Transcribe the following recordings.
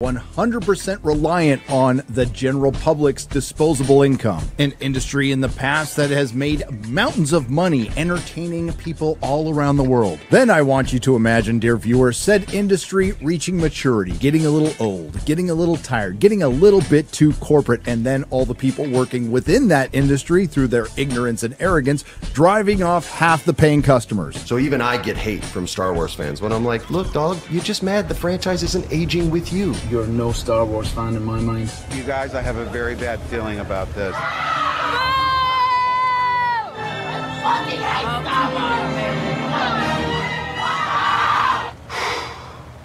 100% reliant on the general public's disposable income. An industry in the past that has made mountains of money entertaining people all around the world. Then I want you to imagine, dear viewer, said industry reaching maturity, getting a little old, getting a little tired, getting a little bit too corporate, and then all the people working within that industry through their ignorance and arrogance driving off half the paying customers. So even I get hate from Star Wars fans when I'm like, look dog, you're just mad the franchise isn't aging with you. You're no Star Wars fan in my mind. You guys, I have a very bad feeling about this.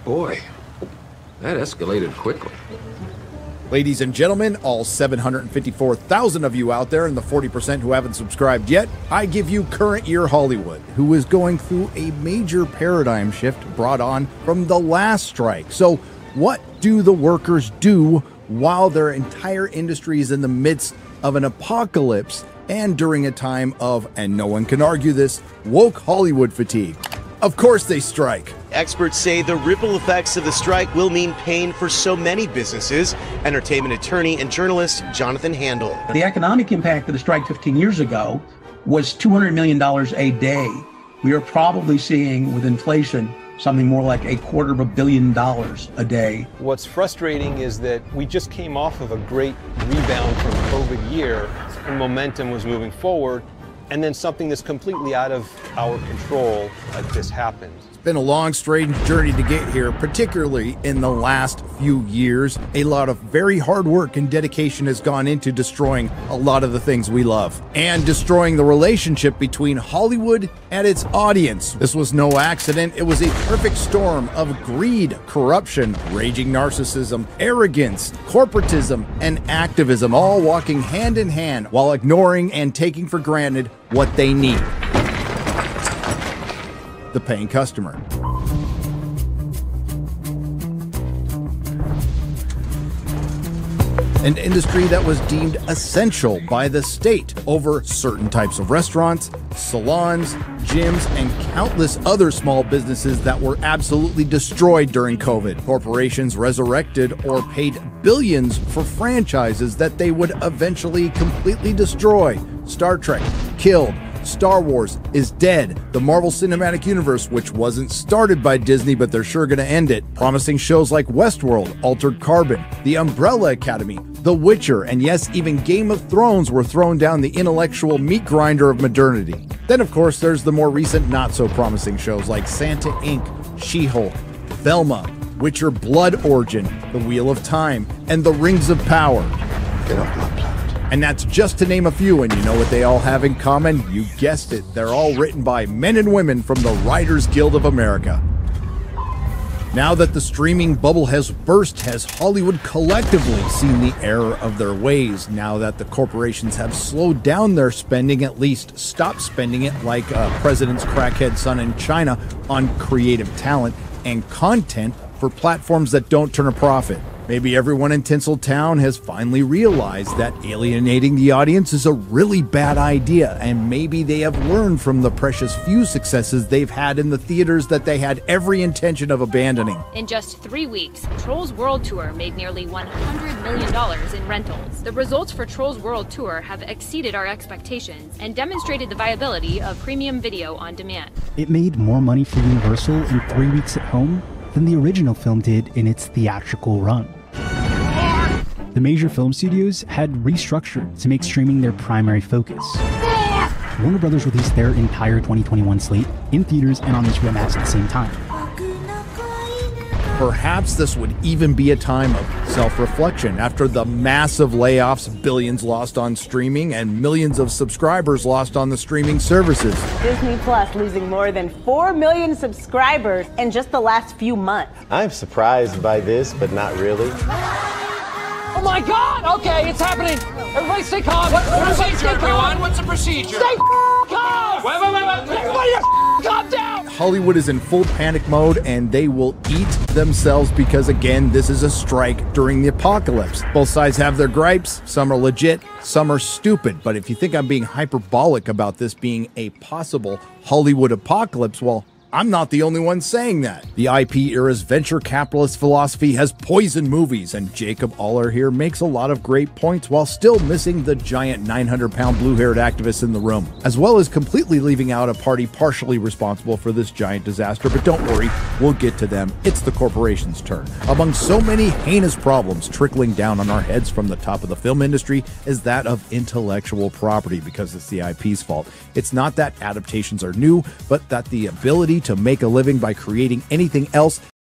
Boy, that escalated quickly. Ladies and gentlemen, all 754,000 of you out there and the 40% who haven't subscribed yet, I give you current year Hollywood, who is going through a major paradigm shift brought on from the last strike. So what do the workers do while their entire industry is in the midst of an apocalypse and during a time of, and no one can argue this, woke Hollywood fatigue? Of course they strike. Experts say the ripple effects of the strike will mean pain for so many businesses. Entertainment attorney and journalist Jonathan Handel. The economic impact of the strike 15 years ago was $200 million a day. We are probably seeing, with inflation, something more like $250 million a day. What's frustrating is that we just came off of a great rebound from COVID year and momentum was moving forward, and then something that's completely out of our control like this happened. Been a long, strange journey to get here, particularly in the last few years. A lot of very hard work and dedication has gone into destroying a lot of the things we love and destroying the relationship between Hollywood and its audience. This was no accident. It was a perfect storm of greed, corruption, raging narcissism, arrogance, corporatism, and activism, all walking hand in hand while ignoring and taking for granted what they need: the paying customer. An industry that was deemed essential by the state over certain types of restaurants, salons, gyms, and countless other small businesses that were absolutely destroyed during COVID. Corporations resurrected or paid billions for franchises that they would eventually completely destroy. Star Trek killed. Star Wars is dead. The Marvel Cinematic Universe, which wasn't started by Disney, but they're sure going to end it. Promising shows like Westworld, Altered Carbon, The Umbrella Academy, The Witcher, and yes, even Game of Thrones were thrown down the intellectual meat grinder of modernity. Then, of course, there's the more recent not-so-promising shows like Santa Inc., She-Hulk, Velma, Witcher Blood Origin, The Wheel of Time, and The Rings of Power. Get off my planet. And that's just to name a few, and you know what they all have in common? You guessed it, they're all written by men and women from the Writers Guild of America. Now that the streaming bubble has burst, has Hollywood collectively seen the error of their ways? Now that the corporations have slowed down their spending, at least stopped spending it like a president's crackhead son in China on creative talent and content for platforms that don't turn a profit. Maybe everyone in Tinseltown has finally realized that alienating the audience is a really bad idea, and maybe they have learned from the precious few successes they've had in the theaters that they had every intention of abandoning. In just 3 weeks, Trolls World Tour made nearly $100 million in rentals. The results for Trolls World Tour have exceeded our expectations and demonstrated the viability of premium video on demand. It made more money for Universal in 3 weeks at home than the original film did in its theatrical run. The major film studios had restructured to make streaming their primary focus. Warner Brothers released their entire 2021 slate in theaters and on HBO Max at the same time. Perhaps this would even be a time of self-reflection after the massive layoffs, billions lost on streaming, and millions of subscribers lost on the streaming services. Disney Plus losing more than 4 million subscribers in just the last few months. I'm surprised by this, but not really. Oh my God! Okay, it's happening. Everybody stay calm. What's the procedure, everyone? What's the procedure? Stay calm! Wait. Everybody calm down! Hollywood is in full panic mode, and they will eat themselves because, again, this is a strike during the apocalypse. Both sides have their gripes. Some are legit, some are stupid. But if you think I'm being hyperbolic about this being a possible Hollywood apocalypse, well, I'm not the only one saying that. The IP era's venture capitalist philosophy has poisoned movies, and Jacob Aller here makes a lot of great points while still missing the giant 900-pound blue-haired activist in the room, as well as completely leaving out a party partially responsible for this giant disaster. But don't worry, we'll get to them. It's the corporation's turn. Among so many heinous problems trickling down on our heads from the top of the film industry is that of intellectual property, because it's the IP's fault. It's not that adaptations are new, but that the ability to make a living by creating anything else